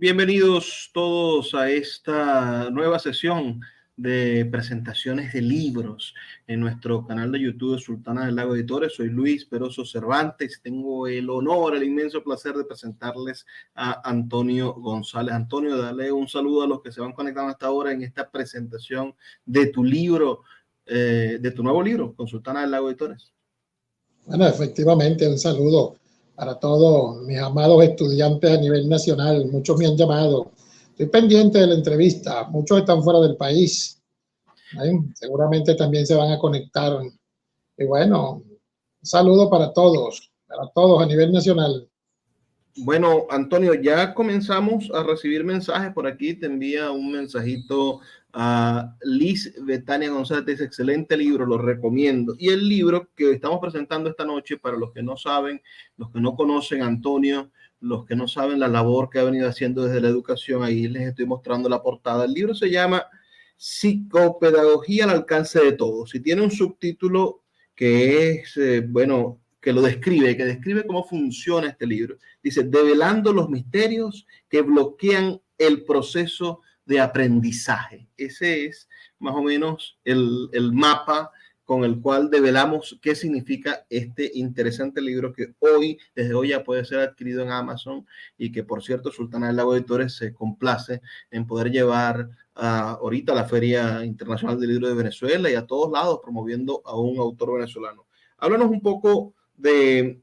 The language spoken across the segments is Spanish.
Bienvenidos todos a esta nueva sesión de presentaciones de libros en nuestro canal de YouTube de Sultana del Lago Editores. Soy Luis Peroso Cervantes. Tengo el honor, el inmenso placer de presentarles a Antonio González. Antonio, dale un saludo a los que se van conectando hasta ahora en esta presentación de tu libro, de tu nuevo libro, con Sultana del Lago Editores. Bueno, efectivamente, un saludo para todos mis amados estudiantes a nivel nacional. Muchos me han llamado. Estoy pendiente de la entrevista. Muchos están fuera del país. Seguramente también se van a conectar. Y bueno, un saludo para todos a nivel nacional. Bueno, Antonio, ya comenzamos a recibir mensajes. Por aquí te envía un mensajito a Liz Betania González. Dice, excelente libro, lo recomiendo. Y el libro que estamos presentando esta noche, para los que no saben, los que no conocen a Antonio, los que no saben la labor que ha venido haciendo desde la educación, ahí les estoy mostrando la portada. El libro se llama Psicopedagogía al alcance de todos. Y tiene un subtítulo que es, que lo describe, que describe cómo funciona este libro. Dice, develando los misterios que bloquean el proceso de aprendizaje. Ese es más o menos el mapa con el cual develamos qué significa este interesante libro que desde hoy ya puede ser adquirido en Amazon y que, por cierto, Sultana del Lago Editores se complace en poder llevar ahorita a la Feria Internacional del Libro de Venezuela y a todos lados promoviendo a un autor venezolano. Háblanos un poco de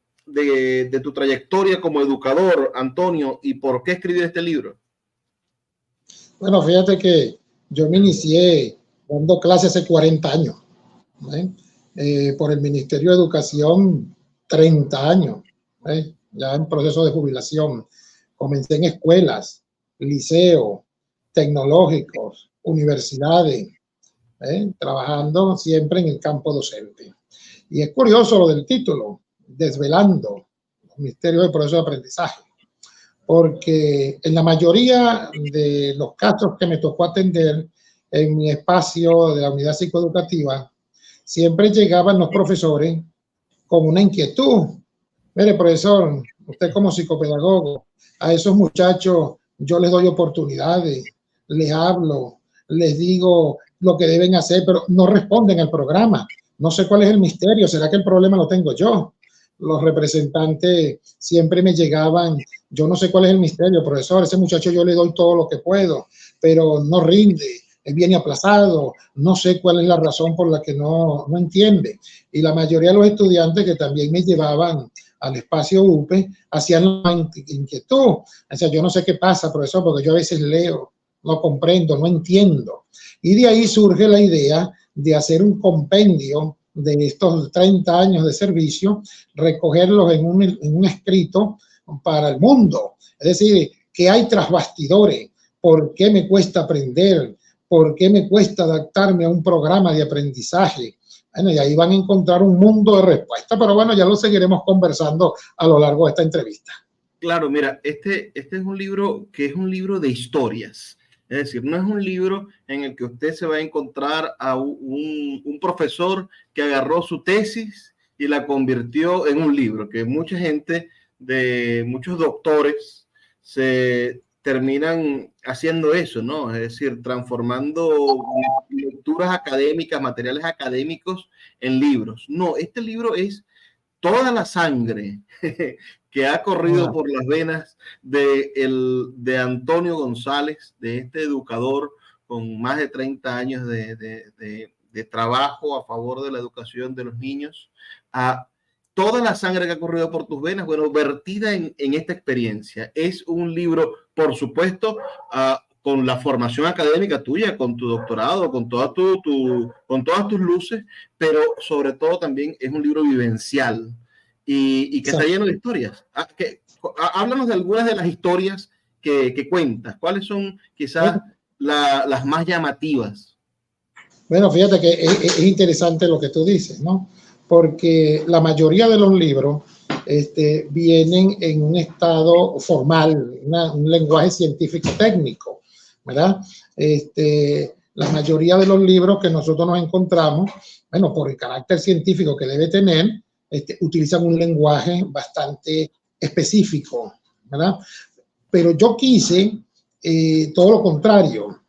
tu trayectoria como educador, Antonio, y por qué escribir este libro. Bueno, fíjate que yo me inicié dando clases hace 40 años, por el Ministerio de Educación, 30 años, ya en proceso de jubilación. Comencé en escuelas, liceos, tecnológicos, universidades, trabajando siempre en el campo docente. Y es curioso lo del título, desvelando los misterios del proceso de aprendizaje, porque en la mayoría de los casos que me tocó atender en mi espacio de la unidad psicoeducativa, siempre llegaban los profesores con una inquietud. Mire, profesor, usted como psicopedagogo, a esos muchachos yo les doy oportunidades, les hablo, les digo lo que deben hacer, pero no responden al programa. No sé cuál es el misterio, ¿será que el problema lo tengo yo? Los representantes siempre me llegaban, yo no sé cuál es el misterio, profesor, ese muchacho yo le doy todo lo que puedo, pero no rinde, viene aplazado, no sé cuál es la razón por la que no entiende. Y la mayoría de los estudiantes que también me llevaban al espacio UPE hacían la inquietud. O sea, yo no sé qué pasa, profesor, porque yo a veces leo, no comprendo, no entiendo. Y de ahí surge la idea de hacer un compendio de estos 30 años de servicio, recogerlos en un escrito para el mundo. Es decir, ¿qué hay tras bastidores? ¿Por qué me cuesta aprender? ¿Por qué me cuesta adaptarme a un programa de aprendizaje? Bueno, y ahí van a encontrar un mundo de respuestas, pero bueno, ya lo seguiremos conversando a lo largo de esta entrevista. Claro, mira, este es un libro que es un libro de historias. Es decir, no es un libro en el que usted se va a encontrar a un profesor que agarró su tesis y la convirtió en un libro, que mucha gente, muchos doctores, se terminan haciendo eso, ¿no? Es decir, transformando lecturas académicas, materiales académicos en libros. No, este libro es toda la sangre que ha corrido por las venas de Antonio González, de este educador con más de 30 años de trabajo a favor de la educación de los niños, a toda la sangre que ha corrido por tus venas, bueno, vertida en esta experiencia. Es un libro, por supuesto, con la formación académica tuya, con tu doctorado, con todas tus luces, pero sobre todo también es un libro vivencial y que está lleno de historias. Háblanos de algunas de las historias que cuentas. ¿Cuáles son quizás las más llamativas? Bueno, fíjate que es interesante lo que tú dices, ¿no? Porque la mayoría de los libros vienen en un estado formal, un lenguaje científico técnico, ¿verdad? La mayoría de los libros que nosotros nos encontramos, bueno, por el carácter científico que debe tener, utilizan un lenguaje bastante específico, ¿verdad? Pero yo quise todo lo contrario.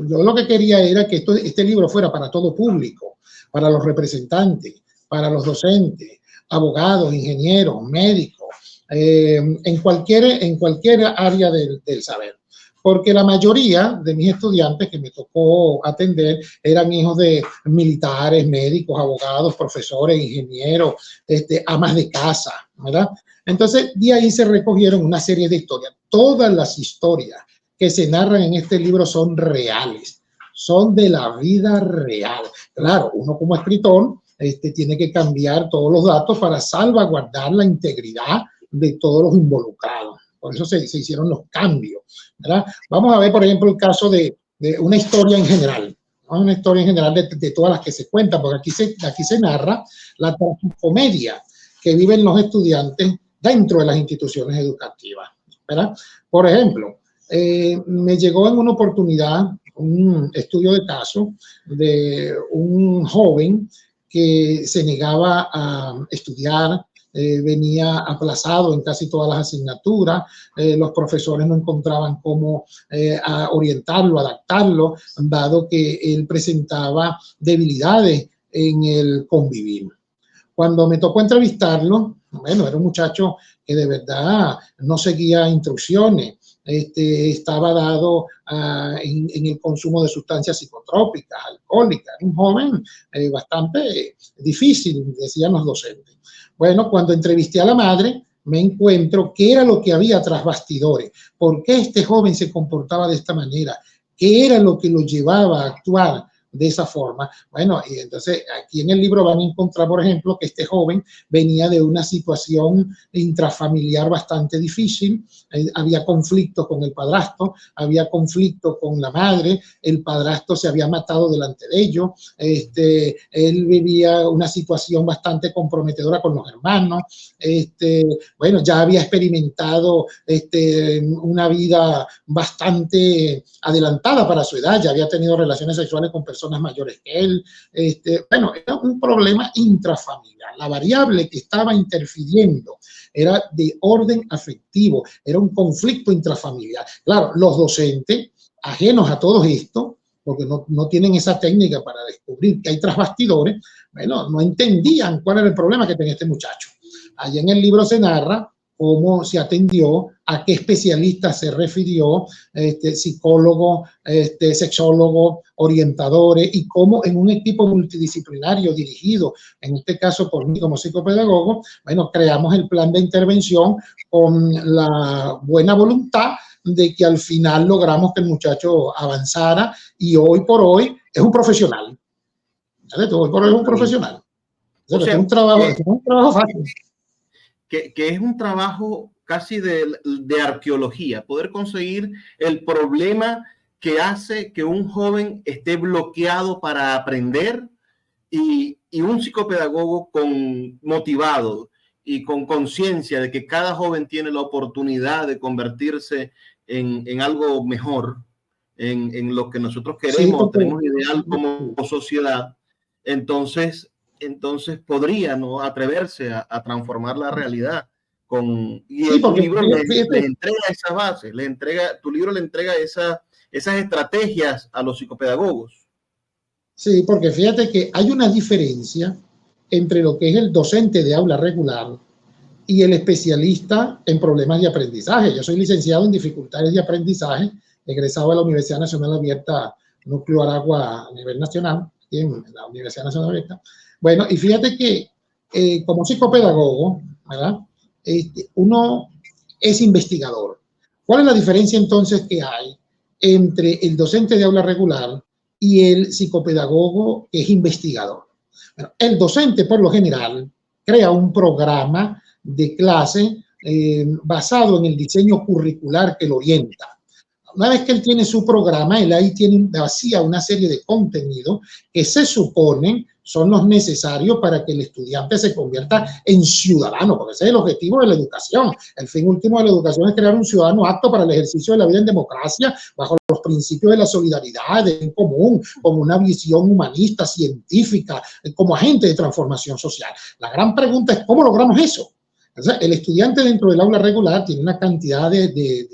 Yo lo que quería era que este libro fuera para todo público, para los representantes, para los docentes, abogados, ingenieros, médicos, en cualquier área del saber. Porque la mayoría de mis estudiantes que me tocó atender eran hijos de militares, médicos, abogados, profesores, ingenieros, amas de casa, ¿verdad? Entonces, de ahí se recogieron una serie de historias. Todas las historias que se narran en este libro son reales, son de la vida real. Claro, uno como escritor tiene que cambiar todos los datos para salvaguardar la integridad de todos los involucrados. Por eso se hicieron los cambios, ¿verdad? Vamos a ver, por ejemplo, el caso de una historia en general, ¿no? Una historia en general de todas las que se cuentan, porque aquí se narra la tragicomedia que viven los estudiantes dentro de las instituciones educativas, ¿verdad? Por ejemplo, me llegó en una oportunidad un estudio de caso de un joven que se negaba a estudiar, venía aplazado en casi todas las asignaturas, los profesores no encontraban cómo orientarlo, adaptarlo, dado que él presentaba debilidades en el convivir. Cuando me tocó entrevistarlo, bueno, era un muchacho que de verdad no seguía instrucciones, estaba dado en el consumo de sustancias psicotrópicas, alcohólicas, un joven bastante difícil, decían los docentes. Bueno, cuando entrevisté a la madre, me encuentro qué era lo que había tras bastidores, por qué este joven se comportaba de esta manera, qué era lo que lo llevaba a actuar de esa forma. Bueno, y entonces aquí en el libro van a encontrar, por ejemplo, que este joven venía de una situación intrafamiliar bastante difícil, había conflictos con el padrastro, había conflictos con la madre, el padrastro se había matado delante de ellos, él vivía una situación bastante comprometedora con los hermanos, bueno, ya había experimentado una vida bastante adelantada para su edad, ya había tenido relaciones sexuales con personas mayores que él, bueno, era un problema intrafamiliar. La variable que estaba interfiriendo era de orden afectivo, era un conflicto intrafamiliar. Claro, los docentes, ajenos a todo esto, porque no tienen esa técnica para descubrir que hay tras bastidores, bueno, no entendían cuál era el problema que tenía este muchacho. Allí en el libro se narra cómo se atendió, a qué especialista se refirió, psicólogo, sexólogo, orientadores, y cómo en un equipo multidisciplinario dirigido, en este caso por mí como psicopedagogo, bueno, creamos el plan de intervención con la buena voluntad de que al final logramos que el muchacho avanzara y hoy por hoy es un profesional. Hoy por hoy es un profesional. O sea, es un trabajo fácil. Que es un trabajo casi de arqueología, poder conseguir el problema que hace que un joven esté bloqueado para aprender y un psicopedagogo motivado y con conciencia de que cada joven tiene la oportunidad de convertirse en algo mejor, en lo que nosotros queremos, sí, tenemos ideal como sociedad, entonces podría, ¿no?, atreverse a transformar la realidad. Y sí, tu libro le entrega esa base, tu libro le entrega esas estrategias a los psicopedagogos. Sí, porque fíjate que hay una diferencia entre lo que es el docente de aula regular y el especialista en problemas de aprendizaje. Yo soy licenciado en dificultades de aprendizaje, egresado de la Universidad Nacional Abierta Núcleo Aragua a nivel nacional, en la Universidad Nacional Abierta. Bueno, y fíjate que como psicopedagogo, ¿verdad?, uno es investigador. ¿Cuál es la diferencia entonces que hay entre el docente de aula regular y el psicopedagogo que es investigador? Bueno, el docente por lo general crea un programa de clase basado en el diseño curricular que lo orienta. Una vez que él tiene su programa, él ahí vacía una serie de contenidos que se suponen son los necesarios para que el estudiante se convierta en ciudadano, porque ese es el objetivo de la educación. El fin último de la educación es crear un ciudadano apto para el ejercicio de la vida en democracia, bajo los principios de la solidaridad, del bien común, con una visión humanista, científica, como agente de transformación social. La gran pregunta es, ¿cómo logramos eso? O sea, el estudiante dentro del aula regular tiene una cantidad de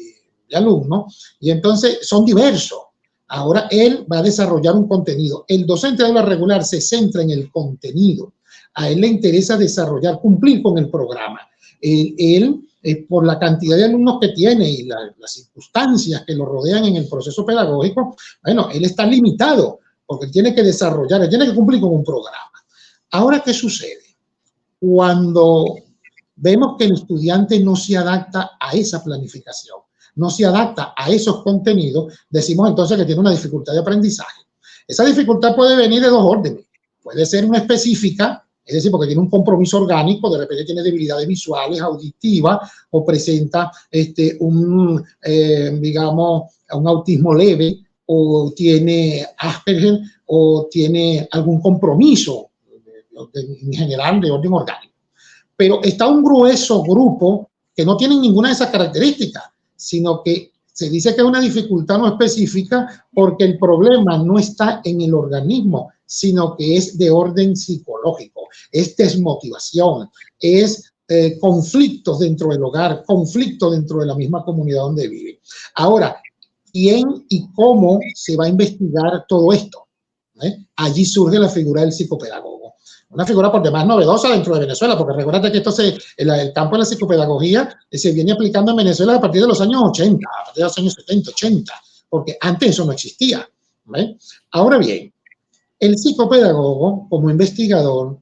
de alumnos, y entonces son diversos. Ahora él va a desarrollar un contenido. El docente de aula regular se centra en el contenido. A él le interesa desarrollar, cumplir con el programa. Él por la cantidad de alumnos que tiene y las circunstancias que lo rodean en el proceso pedagógico, bueno, él está limitado porque él tiene que desarrollar, él tiene que cumplir con un programa. Ahora, ¿qué sucede? Cuando vemos que el estudiante no se adapta a esa planificación, no se adapta a esos contenidos, decimos entonces que tiene una dificultad de aprendizaje. Esa dificultad puede venir de dos órdenes. Puede ser una específica, es decir, porque tiene un compromiso orgánico, de repente tiene debilidades visuales, auditivas, o presenta digamos, un autismo leve, o tiene Asperger, o tiene algún compromiso en general de orden orgánico. Pero está un grueso grupo que no tienen ninguna de esas características, sino que se dice que es una dificultad no específica porque el problema no está en el organismo, sino que es de orden psicológico, es desmotivación, es conflictos dentro del hogar, conflictos dentro de la misma comunidad donde vive. Ahora, ¿quién y cómo se va a investigar todo esto? Allí surge la figura del psicopedagogo. Una figura por demás novedosa dentro de Venezuela, porque recuerda que el campo de la psicopedagogía se viene aplicando en Venezuela a partir de los años 80, a partir de los años 70, 80, porque antes eso no existía. Ahora bien, el psicopedagogo, como investigador,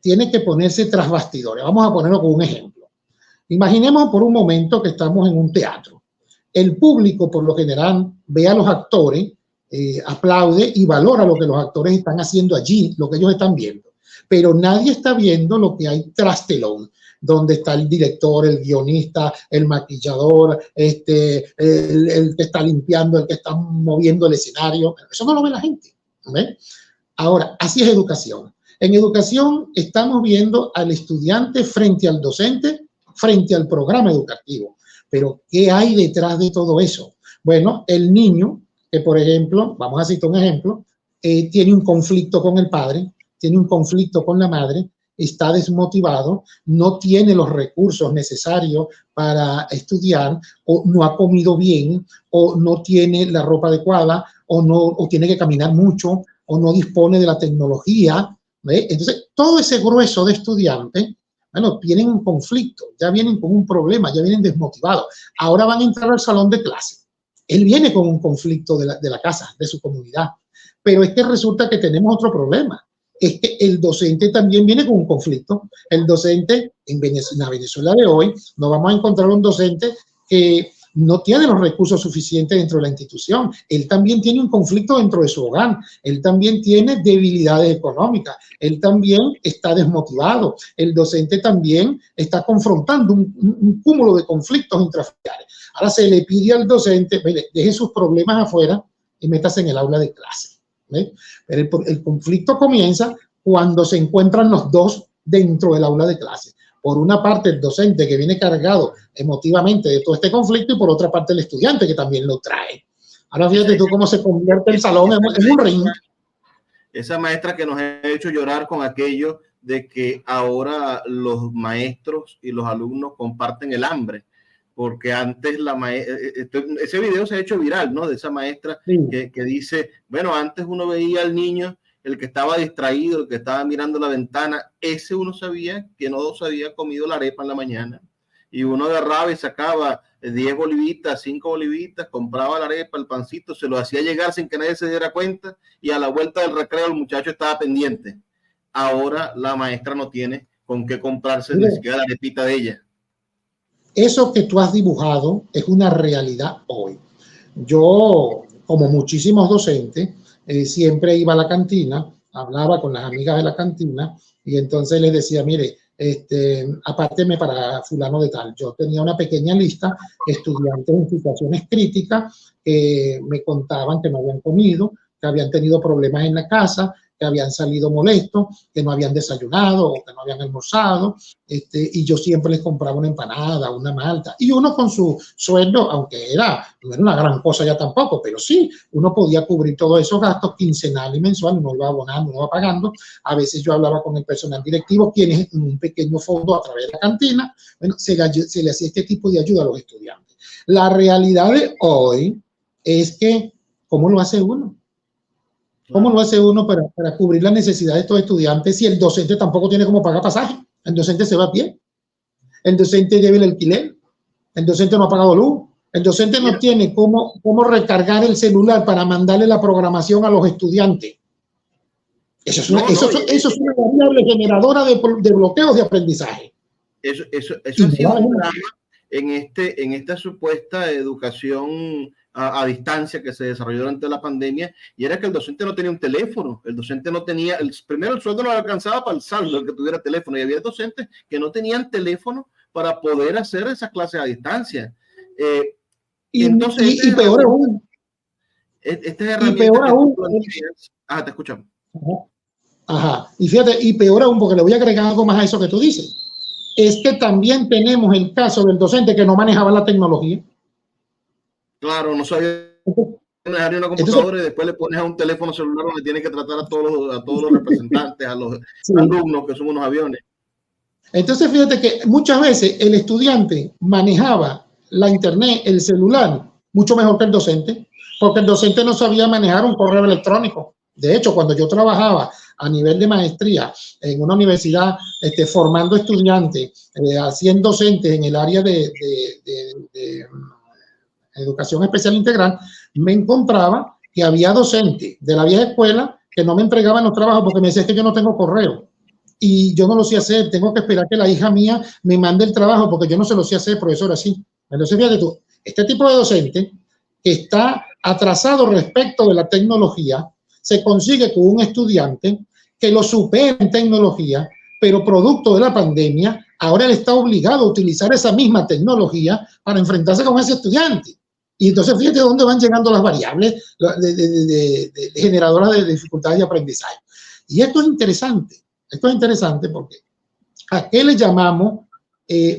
tiene que ponerse tras bastidores. Vamos a ponerlo con un ejemplo. Imaginemos por un momento que estamos en un teatro. El público, por lo general, ve a los actores, aplaude y valora lo que los actores están haciendo allí, lo que ellos están viendo. Pero nadie está viendo lo que hay tras telón, donde está el director, el guionista, el maquillador, el que está limpiando, el que está moviendo el escenario. Eso no lo ve la gente. Ahora, así es educación. En educación estamos viendo al estudiante frente al docente, frente al programa educativo. Pero, ¿qué hay detrás de todo eso? Bueno, el niño, que por ejemplo, vamos a citar un ejemplo, tiene un conflicto con el padre, tiene un conflicto con la madre, está desmotivado, no tiene los recursos necesarios para estudiar, o no ha comido bien, o no tiene la ropa adecuada, o tiene que caminar mucho, o no dispone de la tecnología. Entonces, todo ese grueso de estudiantes, bueno, vienen en conflicto, ya vienen con un problema, ya vienen desmotivados. Ahora van a entrar al salón de clase. Él viene con un conflicto de la casa, de su comunidad. Pero es que resulta que tenemos otro problema. Es que el docente también viene con un conflicto. El docente, en la Venezuela de hoy, no vamos a encontrar un docente que no tiene los recursos suficientes dentro de la institución. Él también tiene un conflicto dentro de su hogar. Él también tiene debilidades económicas. Él también está desmotivado. El docente también está confrontando un cúmulo de conflictos intrafamiliares. Ahora se le pide al docente, deje sus problemas afuera y métase en el aula de clase. Pero el conflicto comienza cuando se encuentran los dos dentro del aula de clase. Por una parte el docente que viene cargado emotivamente de todo este conflicto y por otra parte el estudiante que también lo trae. Ahora fíjate tú cómo se convierte el salón en un ring. Esa maestra que nos ha hecho llorar con aquello de que ahora los maestros y los alumnos comparten el hambre. Porque antes ese video se ha hecho viral, ¿no? De esa maestra sí. que dice, bueno, antes uno veía al niño, el que estaba distraído, el que estaba mirando la ventana, ese uno sabía que no se había comido la arepa en la mañana. Y uno agarraba y sacaba 10 bolivitas, 5 bolivitas, compraba la arepa, el pancito, se lo hacía llegar sin que nadie se diera cuenta y a la vuelta del recreo el muchacho estaba pendiente. Ahora la maestra no tiene con qué comprarse ni siquiera la arepita de ella. Eso que tú has dibujado es una realidad hoy. Yo, como muchísimos docentes, siempre iba a la cantina, hablaba con las amigas de la cantina y entonces les decía, mire, apárteme para fulano de tal. Yo tenía una pequeña lista de estudiantes en situaciones críticas que me contaban que no habían comido, que habían tenido problemas en la casa, que habían salido molestos, que no habían desayunado o que no habían almorzado, y yo siempre les compraba una empanada, una malta, y uno con su sueldo, aunque no era una gran cosa ya tampoco, pero sí, uno podía cubrir todos esos gastos quincenal y mensual, uno iba abonando, uno iba pagando. A veces yo hablaba con el personal directivo, quienes en un pequeño fondo a través de la cantina, bueno, se le hacía este tipo de ayuda a los estudiantes. La realidad de hoy es que, ¿cómo lo hace uno? ¿Cómo lo hace uno para cubrir la necesidad de estos estudiantes si el docente tampoco tiene cómo pagar pasaje? El docente se va a pie, el docente debe el alquiler, el docente no ha pagado luz, el docente no tiene cómo recargar el celular para mandarle la programación a los estudiantes. Eso es una variable generadora de bloqueos de aprendizaje. Eso ha sido un drama en esta supuesta educación a distancia que se desarrolló durante la pandemia, y era que el docente no tenía un teléfono, el docente no tenía, primero el sueldo no le alcanzaba para el saldo, el que tuviera teléfono, y había docentes que no tenían teléfono para poder hacer esas clases a distancia. Y peor aún. Y peor aún. Te escuchamos. Ajá. Y fíjate, y peor aún, porque le voy a agregar algo más a eso que tú dices, es que también tenemos el caso del docente que no manejaba la tecnología. Claro, no sabía manejar una computadora y después le pones a un teléfono celular donde tiene que tratar a todos los representantes, a los alumnos que son unos aviones. Entonces, fíjate que muchas veces el estudiante manejaba la internet, el celular, mucho mejor que el docente, porque el docente no sabía manejar un correo electrónico. De hecho, cuando yo trabajaba a nivel de maestría en una universidad formando estudiantes, haciendo docentes en el área de educación especial integral, me encontraba que había docentes de la vieja escuela que no me entregaban los trabajos porque me decían que yo no tengo correo y yo no lo sé hacer, tengo que esperar que la hija mía me mande el trabajo porque yo no se lo sé hacer, profesor, así. Entonces, fíjate tú, este tipo de docente que está atrasado respecto de la tecnología, se consigue con un estudiante que lo supera en tecnología, pero producto de la pandemia, ahora él está obligado a utilizar esa misma tecnología para enfrentarse con ese estudiante. Y entonces fíjate dónde van llegando las variables generadoras de dificultades de aprendizaje. Y esto es interesante porque ¿a qué le llamamos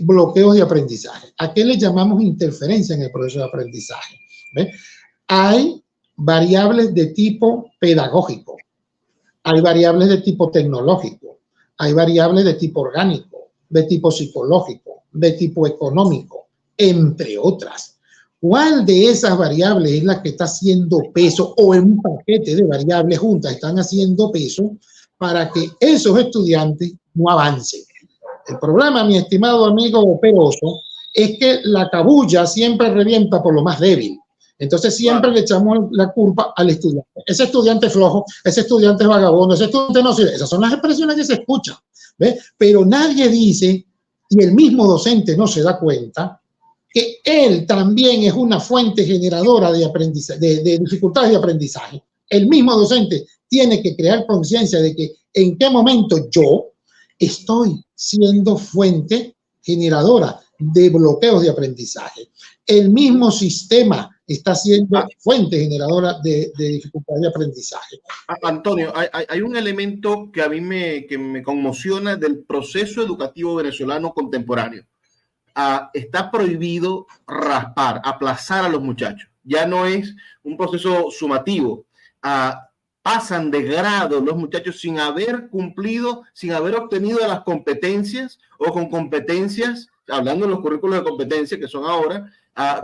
bloqueos de aprendizaje? ¿A qué le llamamos interferencia en el proceso de aprendizaje? ¿Ves? Hay variables de tipo pedagógico, hay variables de tipo tecnológico, hay variables de tipo orgánico, de tipo psicológico, de tipo económico, entre otras. ¿Cuál de esas variables es la que está haciendo peso o en un paquete de variables juntas están haciendo peso para que esos estudiantes no avancen? El problema, mi estimado amigo Peroso, es que la cabulla siempre revienta por lo más débil. Entonces siempre le echamos la culpa al estudiante. Ese estudiante flojo, ese estudiante vagabundo, ese estudiante no sirve. Esas son las expresiones que se escuchan, ¿ves? Pero nadie dice, y el mismo docente no se da cuenta, que él también es una fuente generadora de aprendizaje, de dificultades de aprendizaje. El mismo docente tiene que crear conciencia de que en qué momento yo estoy siendo fuente generadora de bloqueos de aprendizaje. El mismo sistema está siendo fuente generadora de dificultades de aprendizaje. Antonio, hay un elemento que a mí me conmociona del proceso educativo venezolano contemporáneo. Está prohibido raspar, aplazar a los muchachos. Ya no es un proceso sumativo. Pasan de grado los muchachos sin haber cumplido, sin haber obtenido las competencias o con competencias, hablando de los currículos de competencia que son ahora,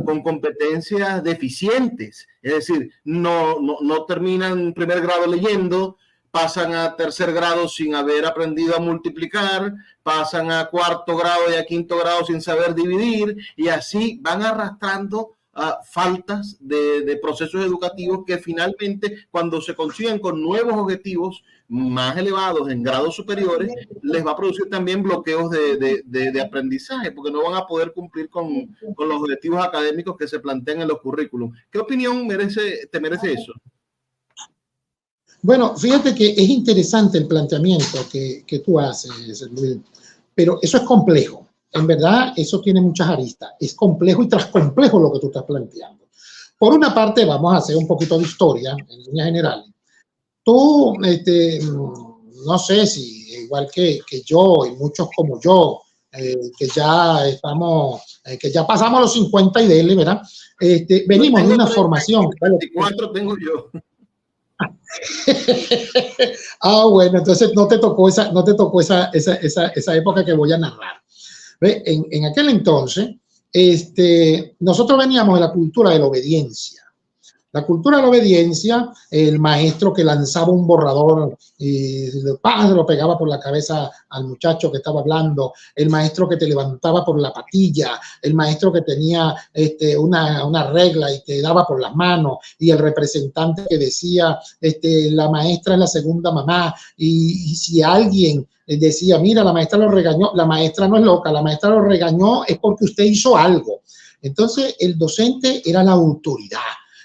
con competencias deficientes. Es decir, no terminan primer grado leyendo, pasan a tercer grado sin haber aprendido a multiplicar, pasan a cuarto grado y a quinto grado sin saber dividir, y así van arrastrando faltas de procesos educativos que finalmente, cuando se consiguen con nuevos objetivos más elevados en grados superiores, les va a producir también bloqueos de aprendizaje, porque no van a poder cumplir con los objetivos académicos que se plantean en los currículum. ¿Qué opinión te merece eso? Bueno, fíjate que es interesante el planteamiento que tú haces, Luis, pero eso es complejo. En verdad, eso tiene muchas aristas. Es complejo y tras complejo lo que tú estás planteando. Por una parte, vamos a hacer un poquito de historia en líneas generales. Tú, no sé si igual que yo y muchos como yo, que ya estamos, que ya pasamos los 50 y dele, ¿verdad? Venimos de una formación. 24 tengo yo. Bueno, entonces no te tocó esa época que voy a narrar. En aquel entonces, nosotros veníamos de la cultura de la obediencia. La cultura de la obediencia, el maestro que lanzaba un borrador y lo pegaba por la cabeza al muchacho que estaba hablando, el maestro que te levantaba por la patilla, el maestro que tenía una regla y te daba por las manos, y el representante que decía, la maestra es la segunda mamá, y si alguien decía, mira, la maestra lo regañó, la maestra no es loca, la maestra lo regañó es porque usted hizo algo. Entonces, el docente era la autoridad.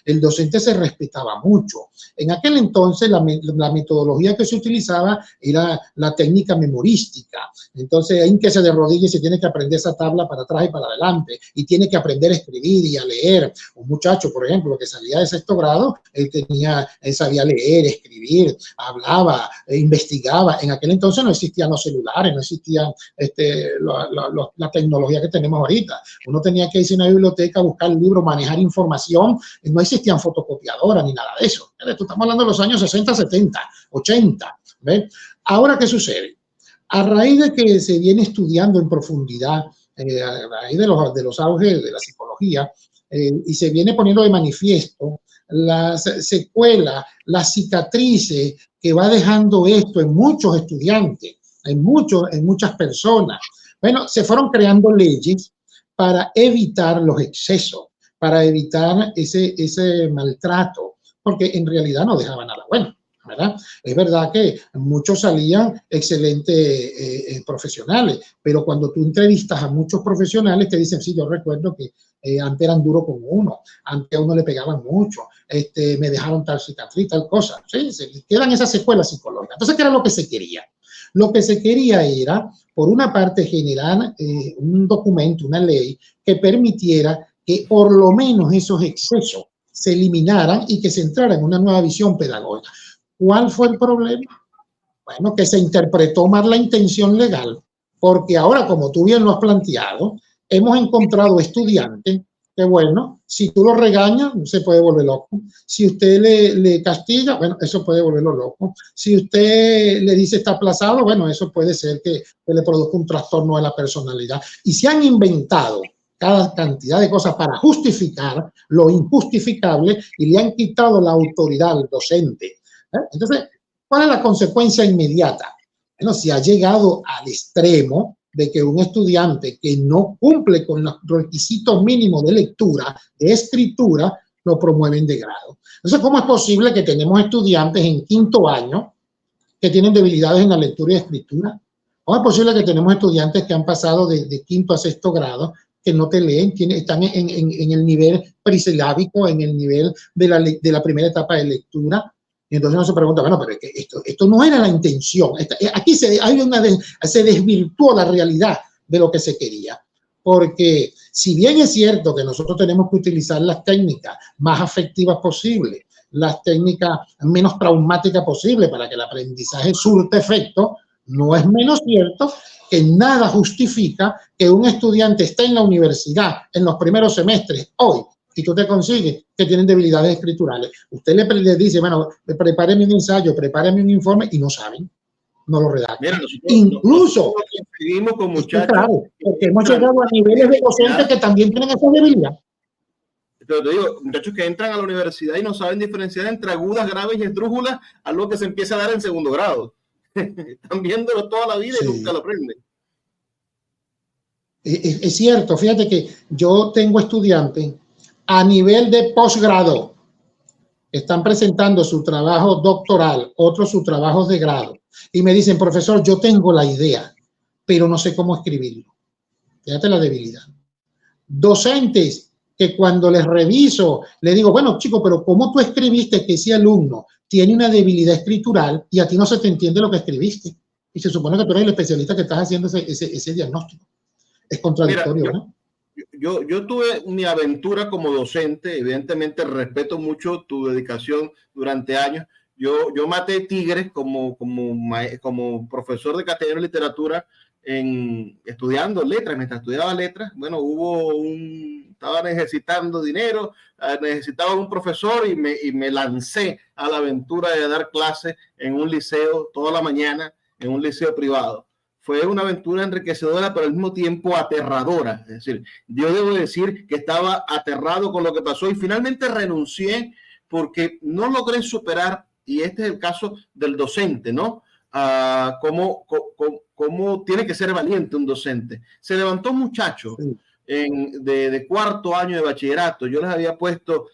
El docente se respetaba mucho. En aquel entonces la metodología que se utilizaba era la técnica memorística. Entonces, hay que se de rodillas y se tiene que aprender esa tabla para atrás y para adelante, y tiene que aprender a escribir y a leer. Un muchacho, por ejemplo, que salía de sexto grado, él sabía leer, escribir, hablaba, investigaba. En aquel entonces no existían los celulares, no existía la tecnología que tenemos ahorita. Uno tenía que irse a una biblioteca a buscar libros, manejar información. No existían fotocopiadoras ni nada de eso. Estamos hablando de los años 60, 70, 80. ¿Ves? Ahora, ¿qué sucede? A raíz de que se viene estudiando en profundidad, a raíz de los auges de la psicología, y se viene poniendo de manifiesto las secuelas, las cicatrices que va dejando esto en muchos estudiantes, en muchas personas. Bueno, se fueron creando leyes para evitar los excesos, para evitar ese maltrato, porque en realidad no dejaba nada bueno, ¿verdad? Es verdad que muchos salían excelentes profesionales, pero cuando tú entrevistas a muchos profesionales te dicen, sí, yo recuerdo que antes eran duros con uno, antes a uno le pegaban mucho, me dejaron tal cicatriz, tal cosa, ¿sí? Se quedan esas secuelas psicológicas. Entonces, ¿qué era lo que se quería? Lo que se quería era, por una parte, generar un documento, una ley que permitiera que por lo menos esos excesos se eliminaran y que se entrara en una nueva visión pedagógica. ¿Cuál fue el problema? Bueno, que se interpretó mal la intención legal, porque ahora, como tú bien lo has planteado, hemos encontrado estudiantes que, bueno, si tú lo regañas, se puede volver loco. Si usted le castiga, bueno, eso puede volverlo loco. Si usted le dice está aplazado, bueno, eso puede ser que le produzca un trastorno de la personalidad. Y se han inventado cada cantidad de cosas para justificar lo injustificable y le han quitado la autoridad al docente. Entonces, ¿cuál es la consecuencia inmediata? Bueno, si ha llegado al extremo de que un estudiante que no cumple con los requisitos mínimos de lectura, de escritura, lo promueven de grado. Entonces, ¿cómo es posible que tenemos estudiantes en quinto año que tienen debilidades en la lectura y escritura? ¿Cómo es posible que tenemos estudiantes que han pasado de quinto a sexto grado que no te leen, están en el nivel prisilábico, en el nivel de la primera etapa de lectura? Y entonces uno se pregunta, bueno, pero esto no era la intención. Aquí se desvirtuó la realidad de lo que se quería. Porque si bien es cierto que nosotros tenemos que utilizar las técnicas más afectivas posibles, las técnicas menos traumáticas posibles para que el aprendizaje surte efecto, no es menos cierto que nada justifica que un estudiante esté en la universidad en los primeros semestres hoy y tú te consigues que tienen debilidades escriturales. Usted le dice, bueno, prepáreme un ensayo, prepáreme un informe y no saben, no lo redactan. Mira, incluso seguimos con muchachos. Claro, porque hemos llegado a niveles de docentes que también tienen esa debilidad. Pero te digo, muchachos que entran a la universidad y no saben diferenciar entre agudas, graves y esdrújulas, algo que se empieza a dar en segundo grado. Están viéndolo toda la vida y nunca lo aprenden. Es cierto, fíjate que yo tengo estudiantes a nivel de posgrado, están presentando su trabajo doctoral, otros sus trabajos de grado, y me dicen, profesor, yo tengo la idea, pero no sé cómo escribirlo. Fíjate la debilidad. Docentes que cuando les reviso, les digo, bueno, chico, pero ¿cómo tú escribiste que ese alumno tiene una debilidad escritural y a ti no se te entiende lo que escribiste? Y se supone que tú eres el especialista que estás haciendo ese diagnóstico. Es contradictorio, mira, ¿no? Yo tuve mi aventura como docente, evidentemente respeto mucho tu dedicación durante años. Yo maté tigres como profesor de cátedra de literatura estudiando letras, mientras estudiaba letras. Bueno, estaba necesitando dinero, necesitaba un profesor y me lancé a la aventura de dar clases en un liceo toda la mañana, en un liceo privado. fue una aventura enriquecedora, pero al mismo tiempo aterradora. Es decir, yo debo decir que estaba aterrado con lo que pasó y finalmente renuncié porque no logré superar, y este es el caso del docente, ¿no? Cómo tiene que ser valiente un docente. Se levantó un muchacho de cuarto año de bachillerato. Yo les había puesto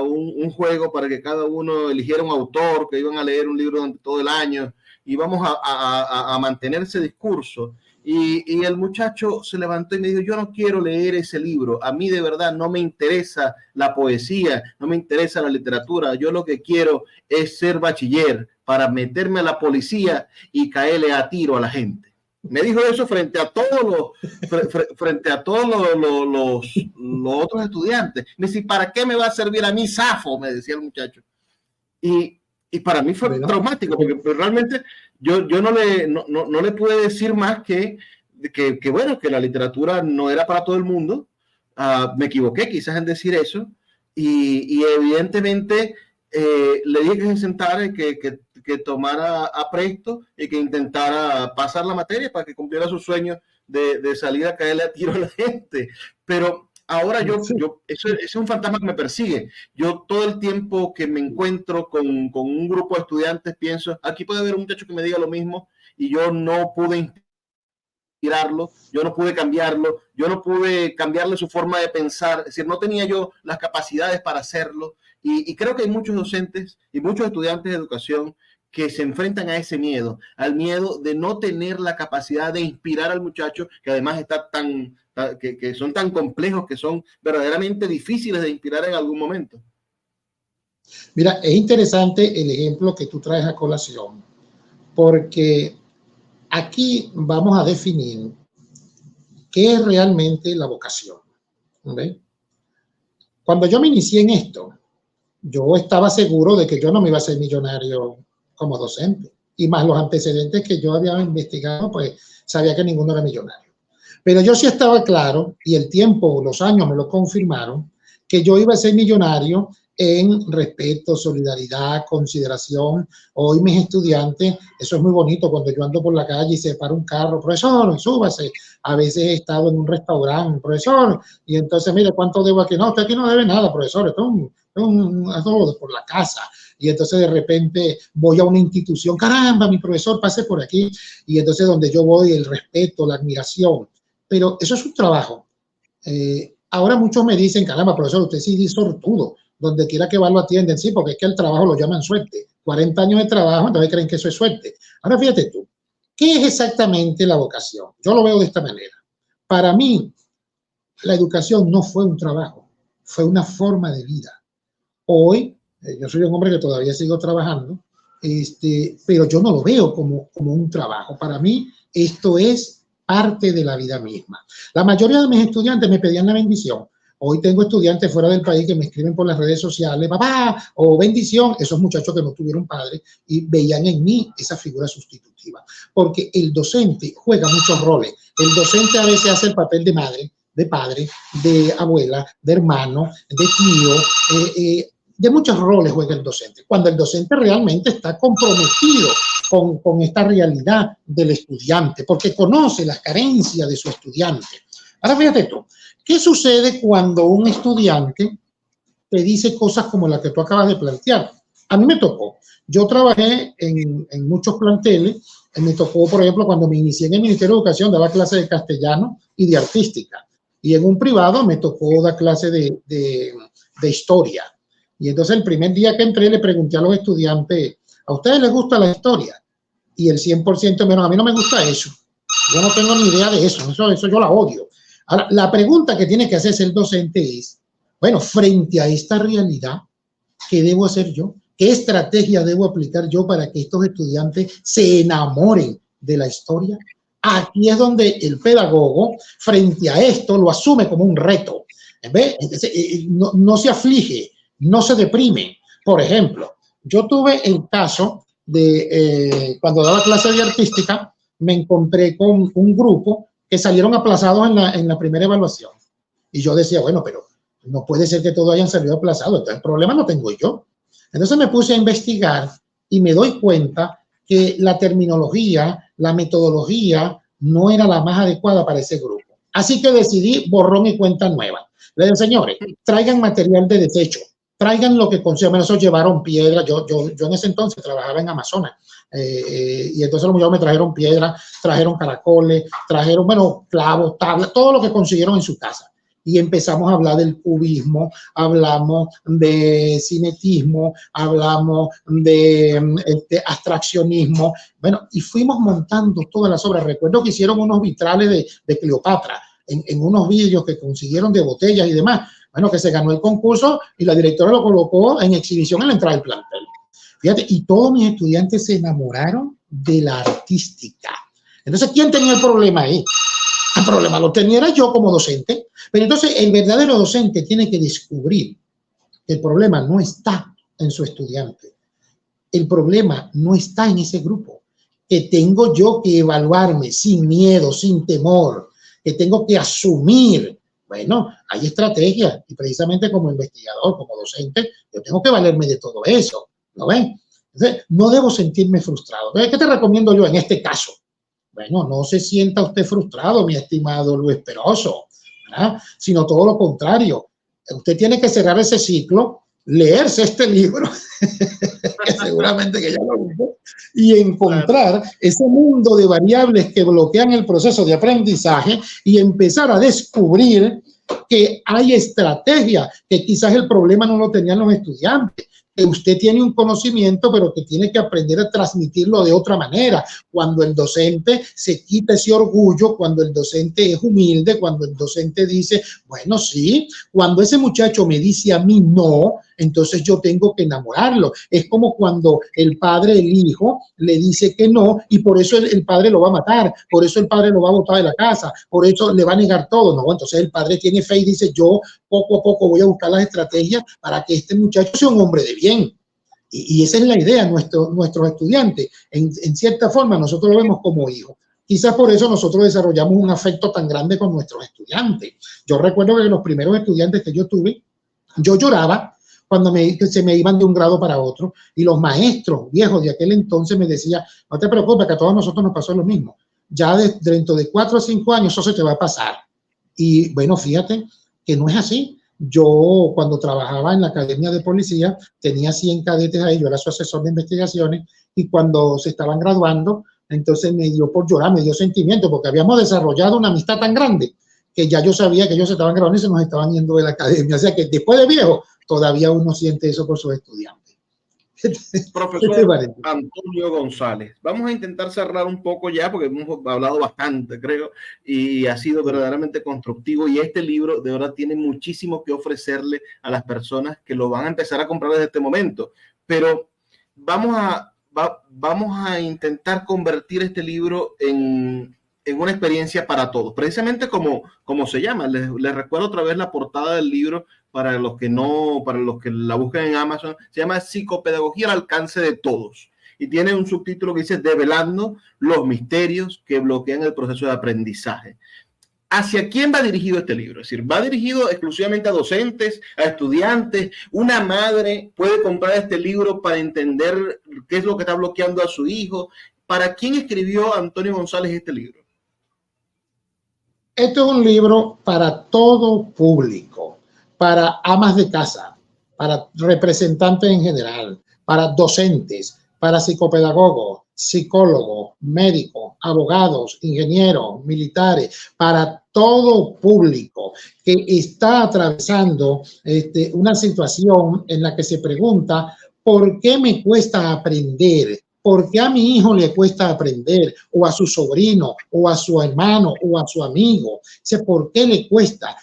un juego para que cada uno eligiera un autor, que iban a leer un libro durante todo el año, y vamos a mantener ese discurso. Y el muchacho se levantó y me dijo, yo no quiero leer ese libro, a mí de verdad no me interesa la poesía, no me interesa la literatura, yo lo que quiero es ser bachiller para meterme a la policía y caerle a tiro a la gente. Me dijo eso frente a todos los otros estudiantes. Me dice, ¿para qué me va a servir a mí Safo? Me decía el muchacho. Y para mí fue traumático, porque realmente yo no le pude decir más que bueno, que la literatura no era para todo el mundo. Me equivoqué quizás en decir eso. Y evidentemente le dije que se sentara y que tomara apresto y que intentara pasar la materia para que cumpliera su sueño de salir a caerle a tiro a la gente. Pero ahora eso es un fantasma que me persigue. Yo todo el tiempo que me encuentro con un grupo de estudiantes pienso, aquí puede haber un muchacho que me diga lo mismo y yo no pude inspirarlo, yo no pude cambiarlo, yo no pude cambiarle su forma de pensar, es decir, no tenía yo las capacidades para hacerlo. Y creo que hay muchos docentes y muchos estudiantes de educación que se enfrentan a ese miedo, al miedo de no tener la capacidad de inspirar al muchacho, que además está que son tan complejos, que son verdaderamente difíciles de inspirar en algún momento. Mira, es interesante el ejemplo que tú traes a colación, porque aquí vamos a definir qué es realmente la vocación. ¿Ve? Cuando yo me inicié en esto, yo estaba seguro de que yo no me iba a ser millonario como docente, y más los antecedentes que yo había investigado, pues sabía que ninguno era millonario. Pero yo sí estaba claro, y el tiempo, los años me lo confirmaron, que yo iba a ser millonario en respeto, solidaridad, consideración. Hoy mis estudiantes, eso es muy bonito cuando yo ando por la calle y se para un carro, profesor, súbase. A veces he estado en un restaurante, profesor, y entonces, mire, ¿cuánto debo aquí? No, usted aquí no debe nada, profesor, esto es todo por la casa. Y entonces de repente voy a una institución, caramba, mi profesor, pase por aquí. Y entonces donde yo voy, el respeto, la admiración. Pero eso es un trabajo. Ahora muchos me dicen, caramba, profesor, usted sí es sortudo. Donde quiera que va lo atienden, sí, porque es que el trabajo lo llaman suerte. 40 años de trabajo, entonces creen que eso es suerte. Ahora fíjate tú, ¿qué es exactamente la vocación? Yo lo veo de esta manera. Para mí, la educación no fue un trabajo, fue una forma de vida. Hoy, yo soy un hombre que todavía sigo trabajando, pero yo no lo veo como un trabajo. Para mí, esto es parte de la vida misma. La mayoría de mis estudiantes me pedían la bendición. Hoy tengo estudiantes fuera del país que me escriben por las redes sociales, papá, o bendición, esos muchachos que no tuvieron padre y veían en mí esa figura sustitutiva. Porque el docente juega muchos roles. El docente a veces hace el papel de madre, de padre, de abuela, de hermano, de tío, de muchos roles juega el docente. Cuando el docente realmente está comprometido con esta realidad del estudiante, porque conoce las carencias de su estudiante. Ahora fíjate tú, ¿qué sucede cuando un estudiante te dice cosas como las que tú acabas de plantear? A mí me tocó. Yo trabajé en muchos planteles. Me tocó, por ejemplo, cuando me inicié en el Ministerio de Educación, daba clases de castellano y de artística. Y en un privado me tocó dar clases de historia. Y entonces el primer día que entré le pregunté a los estudiantes, ¿a ustedes les gusta la historia? Y el 100% menos, a mí no me gusta eso. Yo no tengo ni idea de eso yo la odio. Ahora, la pregunta que tiene que hacerse el docente es, bueno, frente a esta realidad, ¿qué debo hacer yo? ¿Qué estrategia debo aplicar yo para que estos estudiantes se enamoren de la historia? Aquí es donde el pedagogo, frente a esto, lo asume como un reto. ¿Ve? No se aflige, no se deprime. Por ejemplo, yo tuve el caso de cuando daba clase de artística, me encontré con un grupo que salieron aplazados en la primera evaluación. Y yo decía, bueno, pero no puede ser que todos hayan salido aplazados, entonces el problema no tengo yo. Entonces me puse a investigar y me doy cuenta que la terminología, la metodología, no era la más adecuada para ese grupo. Así que decidí borrón y cuenta nueva. Le dije, señores, traigan material de desecho, traigan lo que consigan. Eso llevaron piedra. Yo en ese entonces trabajaba en Amazonas. Y entonces los muchachos me trajeron piedra, trajeron caracoles, trajeron, bueno, clavos, tablas, todo lo que consiguieron en su casa. Y empezamos a hablar del cubismo, hablamos de cinetismo, hablamos de abstraccionismo. Bueno, y fuimos montando todas las obras. Recuerdo que hicieron unos vitrales de Cleopatra en unos vídeos que consiguieron de botellas y demás. Bueno, que se ganó el concurso y la directora lo colocó en exhibición en la entrada del plantel. Fíjate, y todos mis estudiantes se enamoraron de la artística. Entonces, ¿quién tenía el problema ahí? El problema lo tenía yo como docente. Pero entonces el verdadero docente tiene que descubrir que el problema no está en su estudiante. El problema no está en ese grupo. Que tengo yo que evaluarme sin miedo, sin temor. Que tengo que asumir. Bueno, hay estrategias. Y precisamente como investigador, como docente, yo tengo que valerme de todo eso. ¿No ven? Entonces, no debo sentirme frustrado. Entonces, ¿qué te recomiendo yo en este caso? Bueno, no se sienta usted frustrado, mi estimado Luis Peroso, ¿verdad? Sino todo lo contrario. Usted tiene que cerrar ese ciclo, leerse este libro, que seguramente que ya lo hizo, y encontrar ese mundo de variables que bloquean el proceso de aprendizaje y empezar a descubrir que hay estrategia, que quizás el problema no lo tenían los estudiantes, que usted tiene un conocimiento, pero que tiene que aprender a transmitirlo de otra manera. Cuando el docente se quita ese orgullo, cuando el docente es humilde, cuando el docente dice, bueno, sí, cuando ese muchacho me dice a mí no, entonces yo tengo que enamorarlo. Es como cuando el padre, el hijo, le dice que no y por eso el padre lo va a matar, por eso el padre lo va a botar de la casa, por eso le va a negar todo. No, entonces el padre tiene fe y dice, yo poco a poco voy a buscar las estrategias para que este muchacho sea un hombre de bien. Y esa es la idea, nuestros estudiantes. En cierta forma, nosotros lo vemos como hijos. Quizás por eso nosotros desarrollamos un afecto tan grande con nuestros estudiantes. Yo recuerdo que los primeros estudiantes que yo tuve, yo lloraba cuando se me iban de un grado para otro, y los maestros viejos de aquel entonces me decían, no te preocupes, que a todos nosotros nos pasó lo mismo. Ya dentro de 4 o 5 años eso se te va a pasar. Y bueno, fíjate que no es así. Yo, cuando trabajaba en la Academia de Policía, tenía 100 cadetes ahí, yo era su asesor de investigaciones, y cuando se estaban graduando, entonces me dio por llorar, me dio sentimiento, porque habíamos desarrollado una amistad tan grande que ya yo sabía que ellos se estaban graduando y se nos estaban yendo de la academia. O sea que después de viejo, todavía uno siente eso por sus estudiantes. Profesor Antonio González, vamos a intentar cerrar un poco ya porque hemos hablado bastante, creo, y ha sido verdaderamente constructivo, y este libro de verdad tiene muchísimo que ofrecerle a las personas que lo van a empezar a comprar desde este momento, pero vamos a intentar convertir este libro en una experiencia para todos, precisamente como se llama. Les recuerdo otra vez la portada del libro para los que la buscan en Amazon. Se llama Psicopedagogía al alcance de todos y tiene un subtítulo que dice Develando los misterios que bloquean el proceso de aprendizaje. ¿Hacia quién va dirigido este libro? Es decir, ¿va dirigido exclusivamente a docentes, a estudiantes? ¿Una madre puede comprar este libro para entender qué es lo que está bloqueando a su hijo? ¿Para quién escribió Antonio González este libro? Esto es un libro para todo público, para amas de casa, para representantes en general, para docentes, para psicopedagogos, psicólogos, médicos, abogados, ingenieros, militares, para todo público que está atravesando una situación en la que se pregunta ¿por qué me cuesta aprender? ¿Por qué a mi hijo le cuesta aprender? O a su sobrino, o a su hermano, o a su amigo. ¿Por qué le cuesta?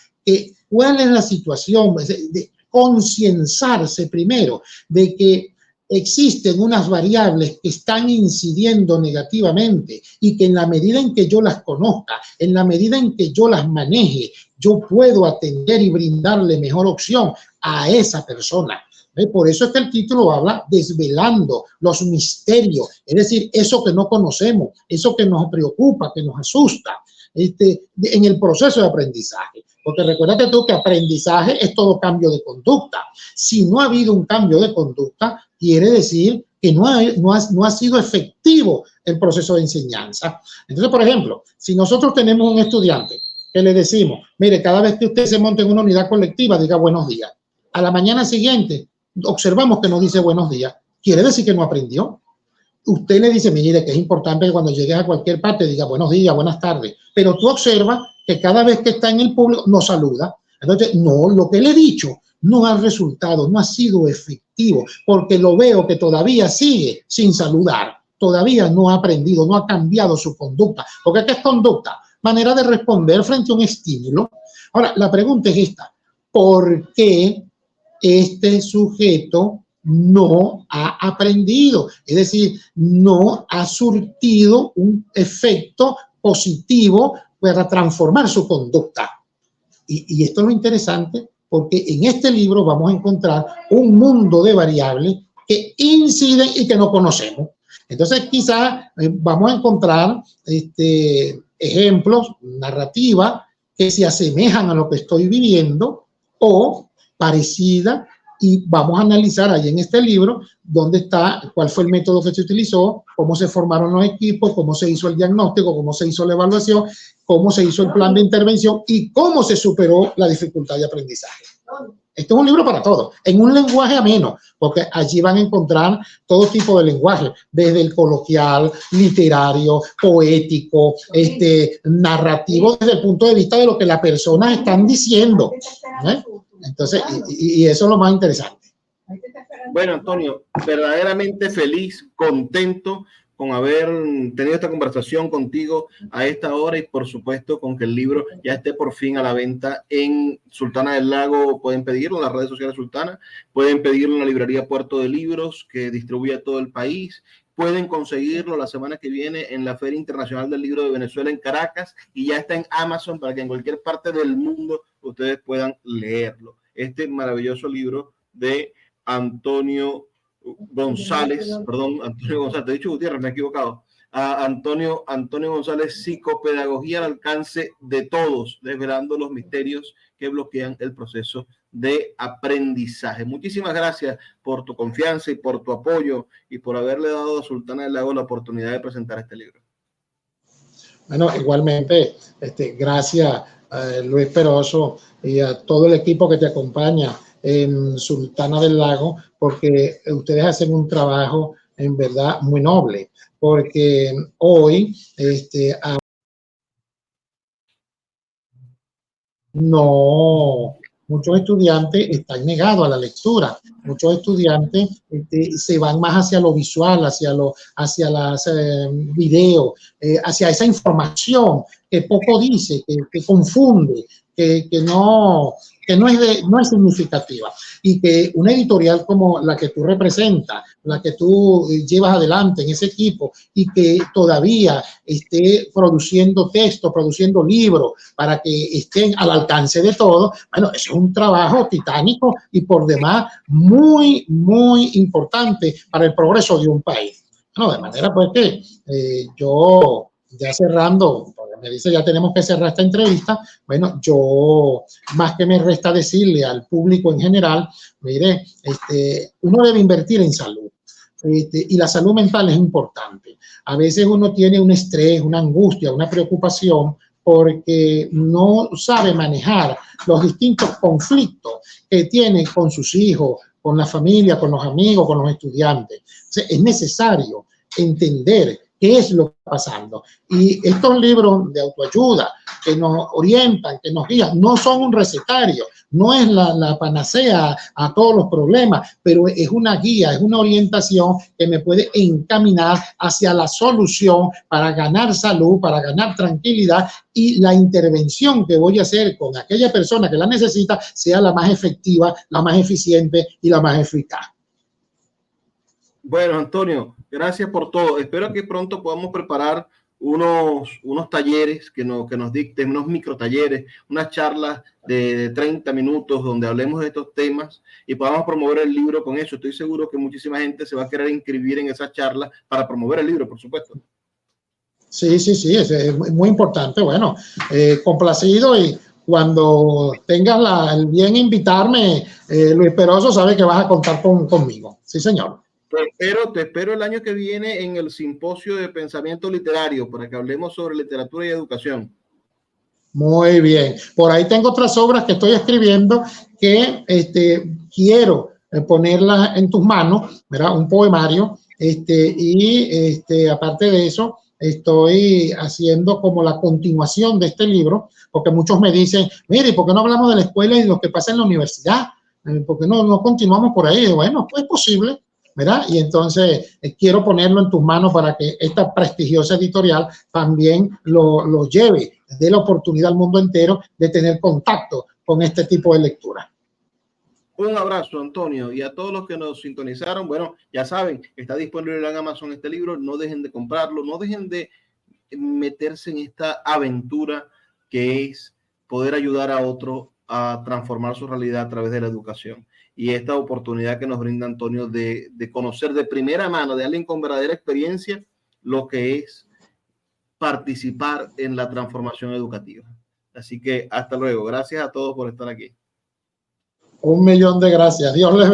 ¿Cuál es la situación? De concienciarse primero de que existen unas variables que están incidiendo negativamente y que en la medida en que yo las conozca, en la medida en que yo las maneje, yo puedo atender y brindarle mejor opción a esa persona. Por eso es que el título habla desvelando los misterios, es decir, eso que no conocemos, eso que nos preocupa, que nos asusta en el proceso de aprendizaje. Porque recuérdate tú que aprendizaje es todo cambio de conducta. Si no ha habido un cambio de conducta, quiere decir que no ha sido efectivo el proceso de enseñanza. Entonces, por ejemplo, si nosotros tenemos un estudiante que le decimos, mire, cada vez que usted se monte en una unidad colectiva, diga buenos días. A la mañana siguiente, observamos que no dice buenos días. Quiere decir que no aprendió. Usted le dice, mire, que es importante que cuando llegues a cualquier parte diga buenos días, buenas tardes. Pero tú observas que cada vez que está en el público no saluda. Entonces, no, lo que le he dicho no ha resultado, no ha sido efectivo, porque lo veo que todavía sigue sin saludar. Todavía no ha aprendido, no ha cambiado su conducta. Porque ¿qué es conducta? Manera de responder frente a un estímulo. Ahora, la pregunta es esta. ¿Por qué este sujeto no ha aprendido? Es decir, no ha surtido un efecto positivo para transformar su conducta. Y esto es lo interesante, porque en este libro vamos a encontrar un mundo de variables que inciden y que no conocemos. Entonces, quizás vamos a encontrar ejemplos, narrativa, que se asemejan a lo que estoy viviendo o parecida, y vamos a analizar ahí en este libro dónde está, cuál fue el método que se utilizó, cómo se formaron los equipos, cómo se hizo el diagnóstico, cómo se hizo la evaluación, cómo se hizo el plan de intervención y cómo se superó la dificultad de aprendizaje. Este es un libro para todos, en un lenguaje ameno, porque allí van a encontrar todo tipo de lenguaje, desde el coloquial, literario, poético, narrativo, desde el punto de vista de lo que las personas están diciendo. Entonces, y eso es lo más interesante. Bueno, Antonio, verdaderamente feliz, contento con haber tenido esta conversación contigo a esta hora, y por supuesto con que el libro ya esté por fin a la venta en Sultana del Lago. Pueden pedirlo en las redes sociales Sultana, pueden pedirlo en la librería Puerto de Libros, que distribuye a todo el país. Pueden conseguirlo la semana que viene en la Feria Internacional del Libro de Venezuela en Caracas, y ya está en Amazon para que en cualquier parte del mundo ustedes puedan leerlo. Este maravilloso libro de Antonio González, te he dicho Gutiérrez, me he equivocado. Antonio González, Psicopedagogía al alcance de todos, desvelando los misterios que bloquean el proceso de aprendizaje. Muchísimas gracias por tu confianza y por tu apoyo y por haberle dado a Sultana del Lago la oportunidad de presentar este libro. Bueno, igualmente, gracias a Luis Peroso y a todo el equipo que te acompaña en Sultana del Lago, porque ustedes hacen un trabajo en verdad muy noble, porque hoy muchos estudiantes están negados a la lectura. Muchos estudiantes se van más hacia lo visual, hacia los videos, hacia esa información que poco dice, que confunde, que no es significativa, y que una editorial como la que tú representas, la que tú llevas adelante en ese equipo, y que todavía esté produciendo textos, produciendo libros para que estén al alcance de todos, bueno, eso es un trabajo titánico y por demás muy, muy importante para el progreso de un país. Bueno, de manera pues que yo, ya cerrando, porque me dice ya tenemos que cerrar esta entrevista, bueno, yo más que me resta decirle al público en general, mire, uno debe invertir en salud. Y la salud mental es importante. A veces uno tiene un estrés, una angustia, una preocupación porque no sabe manejar los distintos conflictos que tiene con sus hijos, con la familia, con los amigos, con los estudiantes. Entonces, es necesario entender qué es lo que está pasando. Y estos libros de autoayuda que nos orientan, que nos guían, no son un recetario, no es la panacea a todos los problemas, pero es una guía, es una orientación que me puede encaminar hacia la solución para ganar salud, para ganar tranquilidad, y la intervención que voy a hacer con aquella persona que la necesita sea la más efectiva, la más eficiente y la más eficaz. Bueno, Antonio, gracias por todo. Espero que pronto podamos preparar unos talleres que nos dicten, unos micro talleres, unas charlas de 30 minutos donde hablemos de estos temas y podamos promover el libro con eso. Estoy seguro que muchísima gente se va a querer inscribir en esas charlas para promover el libro, por supuesto. Sí, es muy importante. Bueno, complacido, y cuando tengas el bien invitarme, Luis Peroso, sabe que vas a contar conmigo. Sí, señor. Te espero el año que viene en el simposio de pensamiento literario para que hablemos sobre literatura y educación. Muy bien. Por ahí tengo otras obras que estoy escribiendo que quiero ponerlas en tus manos, ¿verdad? Un poemario. Aparte de eso, estoy haciendo como la continuación de este libro, porque muchos me dicen, mire, ¿por qué no hablamos de la escuela y lo que pasa en la universidad? ¿Por qué no continuamos por ahí? Bueno, pues es posible, ¿verdad? Y entonces quiero ponerlo en tus manos para que esta prestigiosa editorial también lo lleve, dé la oportunidad al mundo entero de tener contacto con este tipo de lectura. Un abrazo, Antonio, y a todos los que nos sintonizaron. Bueno, ya saben, está disponible en Amazon este libro. No dejen de comprarlo, no dejen de meterse en esta aventura que es poder ayudar a otro a transformar su realidad a través de la educación. Y esta oportunidad que nos brinda Antonio de conocer de primera mano, de alguien con verdadera experiencia, lo que es participar en la transformación educativa. Así que hasta luego. Gracias a todos por estar aquí. 1.000.000 de gracias. Dios les bendiga.